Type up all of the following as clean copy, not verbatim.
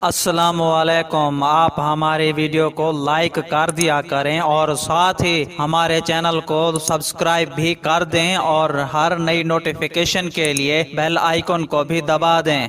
السلام علیکم۔ آپ ہمارے ویڈیو کو لائک کر دیا کریں اور ساتھ ہی ہمارے چینل کو سبسکرائب بھی کر دیں اور ہر نئی نوٹیفیکیشن کے لیے بیل آئیکن کو بھی دبا دیں۔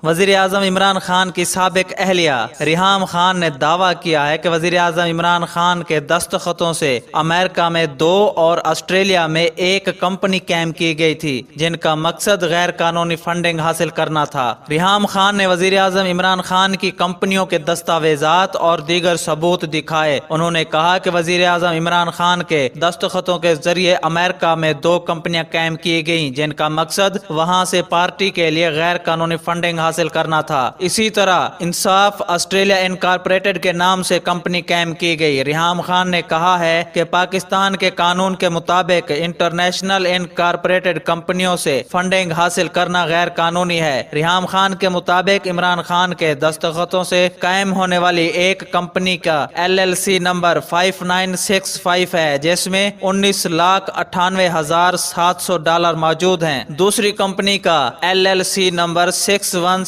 وزیر اعظم عمران خان کی سابق اہلیہ ریحام خان نے دعویٰ کیا ہے کہ وزیر اعظم عمران خان کے دستخطوں سے امریکہ میں 2 اور آسٹریلیا میں 1 کمپنی قائم کی گئی تھی جن کا مقصد غیر قانونی فنڈنگ حاصل کرنا تھا۔ ریحام خان نے وزیر اعظم عمران خان کی کمپنیوں کے دستاویزات اور دیگر ثبوت دکھائے۔ انہوں نے کہا کہ وزیر اعظم عمران خان کے دستخطوں کے ذریعے امریکہ میں 2 کمپنیاں قائم کی گئیں جن کا مقصد وہاں سے پارٹی کے لیے غیر قانونی فنڈنگ حاصل کرنا تھا۔ اسی طرح انصاف آسٹریلیا انکارپوریٹڈ کے نام سے کمپنی قائم کی گئی۔ ریحام خان نے کہا ہے کہ پاکستان کے قانون کے مطابق انٹرنیشنل انکارپوریٹڈ کمپنیوں سے فنڈنگ حاصل کرنا غیر قانونی ہے۔ ریحام خان کے مطابق عمران خان کے دستخطوں سے قائم ہونے والی ایک کمپنی کا LLC نمبر 5965 ہے جس میں $19,98,700 موجود ہیں۔ دوسری کمپنی کا LLC نمبر 6160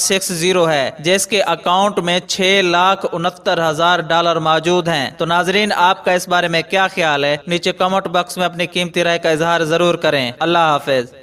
ہے جس کے اکاؤنٹ میں $6,69,000 موجود ہیں۔ تو ناظرین، آپ کا اس بارے میں کیا خیال ہے؟ نیچے کمنٹ باکس میں اپنی قیمتی رائے کا اظہار ضرور کریں۔ اللہ حافظ۔